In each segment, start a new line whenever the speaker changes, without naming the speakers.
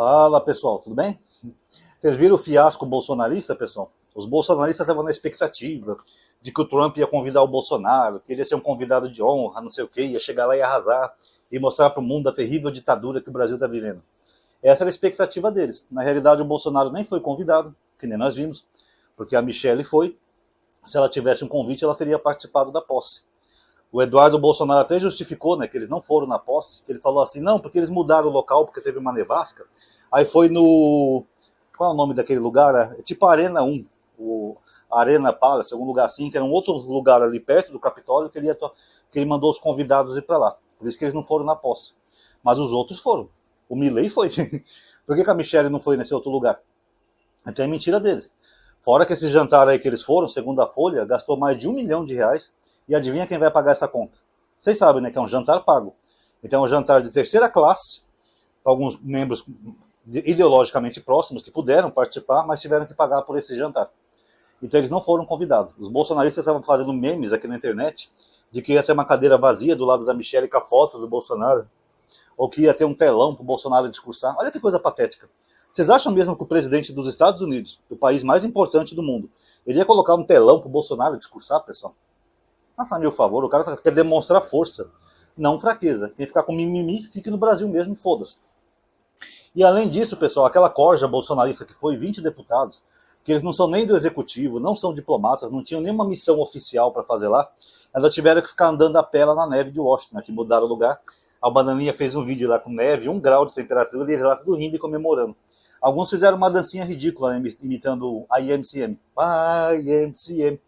Fala pessoal, tudo bem? Vocês viram o fiasco bolsonarista, pessoal? Os bolsonaristas estavam na expectativa de que o Trump ia convidar o Bolsonaro, que ele ia ser um convidado de honra, não sei o quê, ia chegar lá e arrasar e mostrar para o mundo a terrível ditadura que o Brasil está vivendo. Essa era a expectativa deles. Na realidade, o Bolsonaro nem foi convidado, que nem nós vimos, porque a Michelle foi. Se ela tivesse um convite, ela teria participado da posse. O Eduardo Bolsonaro até justificou, né, que eles não foram na posse, que ele falou assim, não, porque eles mudaram o local, porque teve uma nevasca. Aí foi no... Qual é o nome daquele lugar? É tipo a Arena 1, o Arena Palace, algum lugar assim, que era um outro lugar ali perto do Capitólio, que ele mandou os convidados ir para lá. Por isso que eles não foram na posse. Mas os outros foram. O Milei foi. Por que a Michelle não foi nesse outro lugar? Então é mentira deles. Fora que esse jantar aí que eles foram, segundo a Folha, gastou mais de R$1 milhão. E adivinha quem vai pagar essa conta? Vocês sabem, né, que é um jantar pago. Então é um jantar de terceira classe, para alguns membros ideologicamente próximos que puderam participar, mas tiveram que pagar por esse jantar. Então eles não foram convidados. Os bolsonaristas estavam fazendo memes aqui na internet de que ia ter uma cadeira vazia do lado da Michelle com a foto do Bolsonaro, ou que ia ter um telão para o Bolsonaro discursar. Olha que coisa patética. Vocês acham mesmo que o presidente dos Estados Unidos, o país mais importante do mundo, ele ia colocar um telão para o Bolsonaro discursar, pessoal? Faça meu favor, o cara quer demonstrar força, não fraqueza. Quem ficar com mimimi, fique no Brasil mesmo e foda-se. E além disso, pessoal, aquela corja bolsonarista que foi 20 deputados, que eles não são nem do executivo, não são diplomatas, não tinham nenhuma missão oficial para fazer lá, elas tiveram que ficar andando a pé lá na neve de Washington, né, que mudaram o lugar. A Bananinha fez um vídeo lá com neve, 1 grau de temperatura, e eles lá tudo rindo e comemorando. Alguns fizeram uma dancinha ridícula, né, imitando a IMCM. IMCM.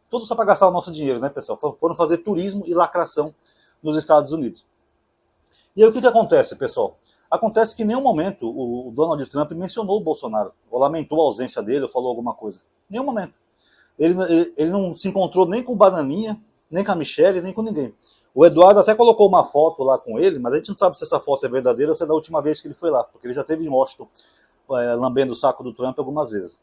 Tudo só para gastar o nosso dinheiro, né, pessoal? Foram fazer turismo e lacração nos Estados Unidos. E aí o que acontece, pessoal? Acontece que em nenhum momento o Donald Trump mencionou o Bolsonaro, ou lamentou a ausência dele, ou falou alguma coisa. Em nenhum momento. Ele não se encontrou nem com o Bananinha, nem com a Michelle, nem com ninguém. O Eduardo até colocou uma foto lá com ele, mas a gente não sabe se essa foto é verdadeira ou se é da última vez que ele foi lá, porque ele já esteve em Washington lambendo o saco do Trump algumas vezes.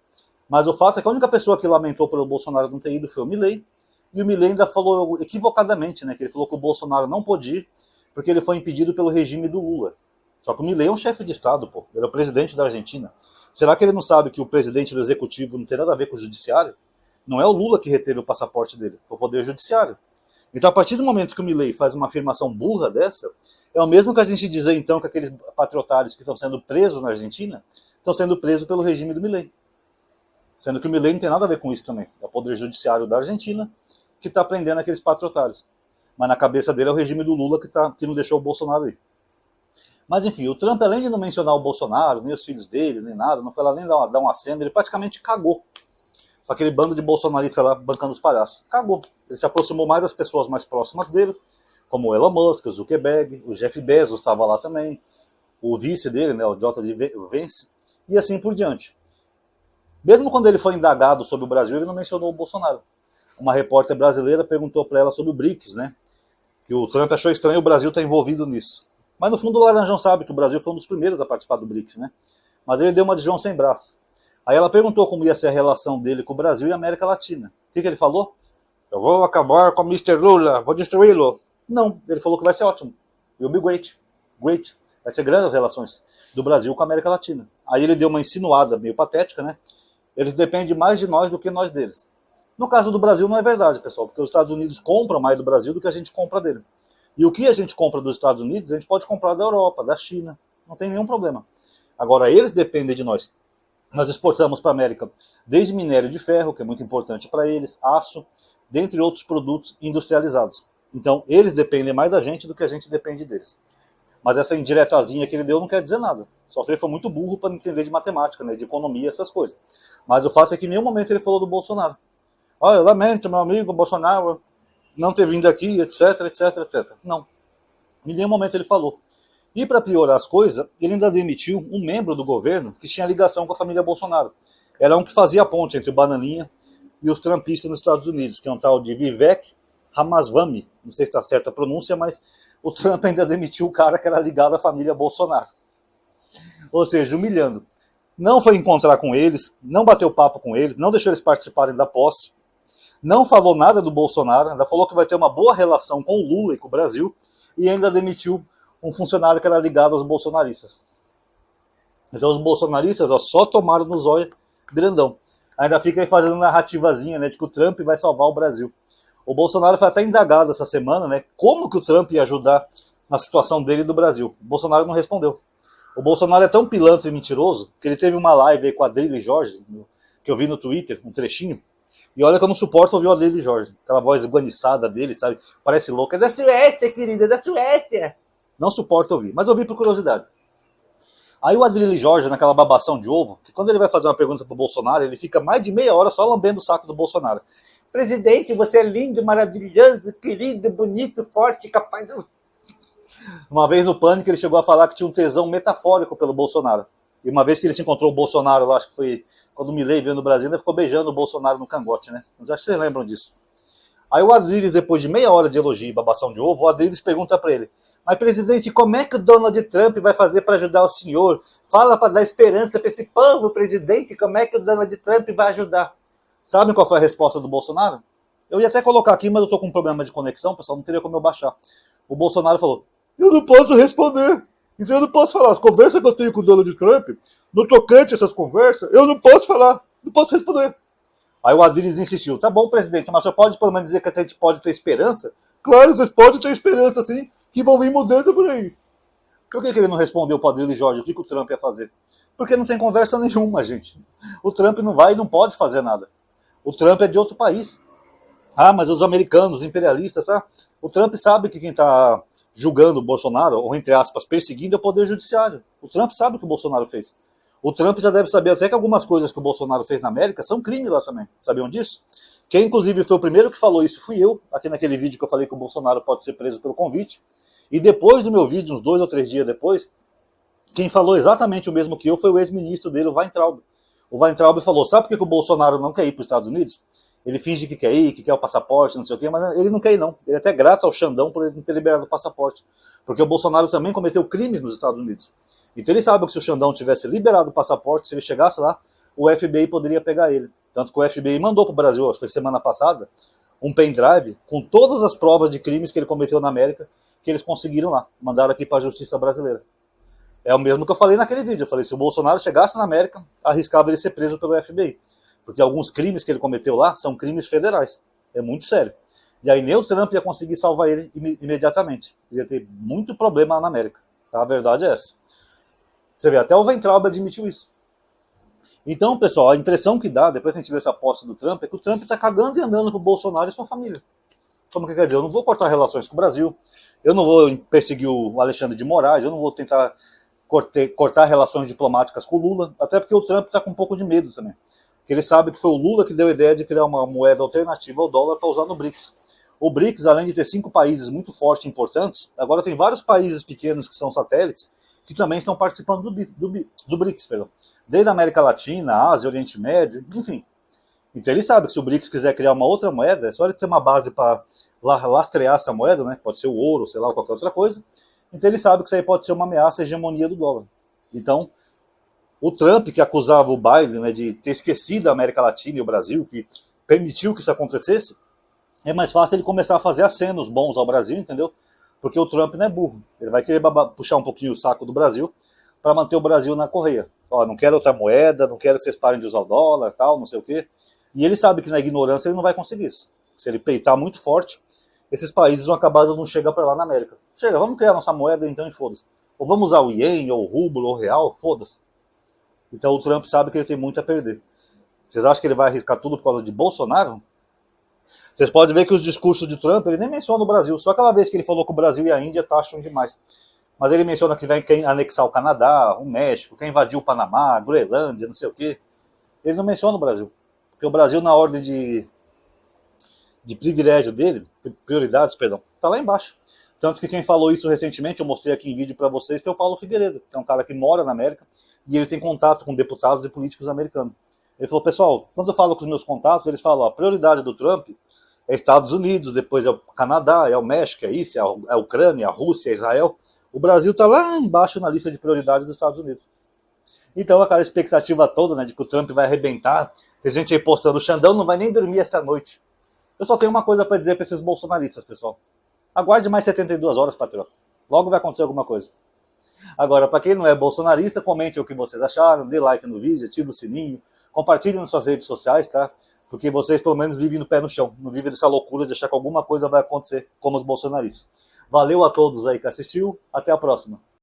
Mas o fato é que a única pessoa que lamentou pelo Bolsonaro não ter ido foi o Milei, e o Milei ainda falou equivocadamente, né, que ele falou que o Bolsonaro não podia ir, porque ele foi impedido pelo regime do Lula. Só que o Milei é um chefe de Estado, pô. Ele é o presidente da Argentina. Será que ele não sabe que o presidente do executivo não tem nada a ver com o judiciário? Não é o Lula que reteve o passaporte dele, foi o poder judiciário. Então, a partir do momento que o Milei faz uma afirmação burra dessa, é o mesmo que a gente dizer, então, que aqueles patriotários que estão sendo presos na Argentina estão sendo presos pelo regime do Milei. Sendo que o Milei não tem nada a ver com isso também. É o poder judiciário da Argentina que está prendendo aqueles patriotários. Mas na cabeça dele é o regime do Lula que não deixou o Bolsonaro ir. Mas enfim, o Trump, além de não mencionar o Bolsonaro, nem os filhos dele, nem nada, não foi lá nem dar um aceno, ele praticamente cagou para aquele bando de bolsonaristas lá bancando os palhaços. Cagou. Ele se aproximou mais das pessoas mais próximas dele, como o Elon Musk, o Zuckerberg, o Jeff Bezos estava lá também, o vice dele, né, o J.D. Vance, e assim por diante. Mesmo quando ele foi indagado sobre o Brasil, ele não mencionou o Bolsonaro. Uma repórter brasileira perguntou para ela sobre o BRICS, né, que o Trump achou estranho o Brasil estar envolvido nisso. Mas no fundo o Laranjão sabe que o Brasil foi um dos primeiros a participar do BRICS, né? Mas ele deu uma de João sem braço. Aí ela perguntou como ia ser a relação dele com o Brasil e a América Latina. O que ele falou? Eu vou acabar com o Mr. Lula, vou destruí-lo. Não, ele falou que vai ser ótimo. Will be great. Great. Vai ser grandes as relações do Brasil com a América Latina. Aí ele deu uma insinuada meio patética, né? Eles dependem mais de nós do que nós deles. No caso do Brasil não é verdade, pessoal, porque os Estados Unidos compram mais do Brasil do que a gente compra dele. E o que a gente compra dos Estados Unidos, a gente pode comprar da Europa, da China. Não tem nenhum problema. Agora, eles dependem de nós. Nós exportamos para a América desde minério de ferro, que é muito importante para eles, aço, dentre outros produtos industrializados. Então, eles dependem mais da gente do que a gente depende deles. Mas essa indiretazinha que ele deu não quer dizer nada. Só se ele foi muito burro para entender de matemática, né, de economia, essas coisas. Mas o fato é que em nenhum momento ele falou do Bolsonaro. Eu lamento, meu amigo Bolsonaro não ter vindo aqui, etc, etc, etc. Não. Em nenhum momento ele falou. E para piorar as coisas, ele ainda demitiu um membro do governo que tinha ligação com a família Bolsonaro. Era um que fazia a ponte entre o Bananinha e os trumpistas nos Estados Unidos, que é um tal de Vivek Ramaswamy. Não sei se está certa a pronúncia, mas o Trump ainda demitiu o cara que era ligado à família Bolsonaro. Ou seja, humilhando. Não foi encontrar com eles, não bateu papo com eles, não deixou eles participarem da posse. Não falou nada do Bolsonaro, ainda falou que vai ter uma boa relação com o Lula e com o Brasil, e ainda demitiu um funcionário que era ligado aos bolsonaristas. Então os bolsonaristas ó, só tomaram no zóio grandão. Ainda fica aí fazendo narrativazinha, né, de que o Trump vai salvar o Brasil. O Bolsonaro foi até indagado essa semana, né, como que o Trump ia ajudar na situação dele do Brasil. O Bolsonaro não respondeu. O Bolsonaro é tão pilantra e mentiroso que ele teve uma live aí com a Adrilles Jorge, que eu vi no Twitter, um trechinho, e olha que eu não suporto ouvir o Adrilles Jorge. Aquela voz esganiçada dele, sabe? Parece louca. É da Suécia, querida, é da Suécia. Não suporto ouvir, mas eu vi por curiosidade. Aí o Adrilles Jorge, naquela babação de ovo, que quando ele vai fazer uma pergunta pro Bolsonaro, ele fica mais de meia hora só lambendo o saco do Bolsonaro. Presidente, você é lindo, maravilhoso, querido, bonito, forte, capaz... Uma vez no Pânico ele chegou a falar que tinha um tesão metafórico pelo Bolsonaro. E uma vez que ele se encontrou o Bolsonaro lá, acho que foi quando o Milei veio no Brasil, ele ficou beijando o Bolsonaro no cangote, né? Mas acho que vocês lembram disso. Aí o Adrilles, depois de meia hora de elogio e babação de ovo, o Adrilles pergunta para ele: mas presidente, como é que o Donald Trump vai fazer para ajudar o senhor? Fala para dar esperança para esse povo, presidente, como é que o Donald Trump vai ajudar? Sabem qual foi a resposta do Bolsonaro? Eu ia até colocar aqui, mas eu tô com um problema de conexão, pessoal, não teria como eu baixar. O Bolsonaro falou: eu não posso responder. Isso eu não posso falar. As conversas que eu tenho com o Donald Trump, no tocante a essas conversas, eu não posso falar. Não posso responder. Aí o Adrilles insistiu: tá bom, presidente, mas você pode pelo menos dizer que a gente pode ter esperança? Claro, vocês podem ter esperança, sim, que vão vir mudança por aí. Por que ele não respondeu para o Adrilles Jorge o que o Trump ia fazer? Porque não tem conversa nenhuma, gente. O Trump não vai e não pode fazer nada. O Trump é de outro país. Ah, mas os americanos, os imperialistas, tá? O Trump sabe que quem está julgando o Bolsonaro, ou entre aspas, perseguindo, é o Poder Judiciário. O Trump sabe o que o Bolsonaro fez. O Trump já deve saber até que algumas coisas que o Bolsonaro fez na América são crime lá também. Sabiam disso? Quem, inclusive, foi o primeiro que falou isso fui eu, aqui naquele vídeo que eu falei que o Bolsonaro pode ser preso pelo convite. E depois do meu vídeo, uns 2 ou 3 dias depois, quem falou exatamente o mesmo que eu foi o ex-ministro dele, o Weintraub. O Weintraub falou: sabe por que o Bolsonaro não quer ir para os Estados Unidos? Ele finge que quer ir, que quer o passaporte, não sei o quê, mas ele não quer ir, não. Ele é até grato ao Xandão por ele não ter liberado o passaporte. Porque o Bolsonaro também cometeu crimes nos Estados Unidos. Então ele sabe que se o Xandão tivesse liberado o passaporte, se ele chegasse lá, o FBI poderia pegar ele. Tanto que o FBI mandou para o Brasil, acho que foi semana passada, um pendrive com todas as provas de crimes que ele cometeu na América, que eles conseguiram lá. Mandaram aqui para a Justiça Brasileira. É o mesmo que eu falei naquele vídeo. Eu falei: se o Bolsonaro chegasse na América, arriscava ele ser preso pelo FBI. Porque alguns crimes que ele cometeu lá são crimes federais. É muito sério. E aí nem o Trump ia conseguir salvar ele imediatamente. Ia ter muito problema lá na América. Tá? A verdade é essa. Você vê, até o Weintraub admitiu isso. Então, pessoal, a impressão que dá, depois que a gente vê essa posse do Trump, é que o Trump está cagando e andando pro Bolsonaro e sua família. Como que quer dizer? Eu não vou cortar relações com o Brasil, eu não vou perseguir o Alexandre de Moraes, eu não vou tentar cortar relações diplomáticas com o Lula, até porque o Trump está com um pouco de medo também. Porque ele sabe que foi o Lula que deu a ideia de criar uma moeda alternativa ao dólar para usar no BRICS. O BRICS, além de ter 5 países muito fortes e importantes, agora tem vários países pequenos que são satélites que também estão participando do BRICS, perdão. Desde a América Latina, Ásia, Oriente Médio, enfim. Então ele sabe que se o BRICS quiser criar uma outra moeda, é só ele ter uma base para lastrear essa moeda, né? Pode ser o ouro, sei lá, ou qualquer outra coisa. Então ele sabe que isso aí pode ser uma ameaça à hegemonia do dólar. Então, o Trump, que acusava o Biden, né, de ter esquecido a América Latina e o Brasil, que permitiu que isso acontecesse, é mais fácil ele começar a fazer acenos bons ao Brasil, entendeu? Porque o Trump não é burro. Ele vai querer puxar um pouquinho o saco do Brasil para manter o Brasil na correia. Ó, não quero outra moeda, não quero que vocês parem de usar o dólar, tal, não sei o quê. E ele sabe que na ignorância ele não vai conseguir isso. Se ele peitar muito forte, esses países vão acabar não chegar para lá na América. Chega, vamos criar nossa moeda então e foda-se. Ou vamos usar o iene, ou o rublo, ou o real, foda-se. Então o Trump sabe que ele tem muito a perder. Vocês acham que ele vai arriscar tudo por causa de Bolsonaro? Vocês podem ver que os discursos de Trump, ele nem menciona o Brasil. Só aquela vez que ele falou que o Brasil e a Índia taxam demais. Mas ele menciona que quer anexar o Canadá, o México, quer invadir o Panamá, a Groenlândia, não sei o quê. Ele não menciona o Brasil. Porque o Brasil, na ordem de privilégio dele, prioridades, perdão, tá lá embaixo. Tanto que quem falou isso recentemente, eu mostrei aqui em vídeo para vocês, foi o Paulo Figueiredo, que é um cara que mora na América e ele tem contato com deputados e políticos americanos. Ele falou: pessoal, quando eu falo com os meus contatos, eles falam: a prioridade do Trump é Estados Unidos, depois é o Canadá, é o México, é isso, é a Ucrânia, a Rússia, é Israel. O Brasil está lá embaixo na lista de prioridades dos Estados Unidos. Então aquela expectativa toda, né, de que o Trump vai arrebentar, tem gente aí postando: o Xandão não vai nem dormir essa noite. Eu só tenho uma coisa para dizer para esses bolsonaristas, pessoal. Aguarde mais 72 horas, patriota. Logo vai acontecer alguma coisa. Agora, para quem não é bolsonarista, comente o que vocês acharam, dê like no vídeo, ative o sininho, compartilhe nas suas redes sociais, tá? Porque vocês pelo menos vivem no pé no chão, não vivem dessa loucura de achar que alguma coisa vai acontecer como os bolsonaristas. Valeu a todos aí que assistiu, até a próxima.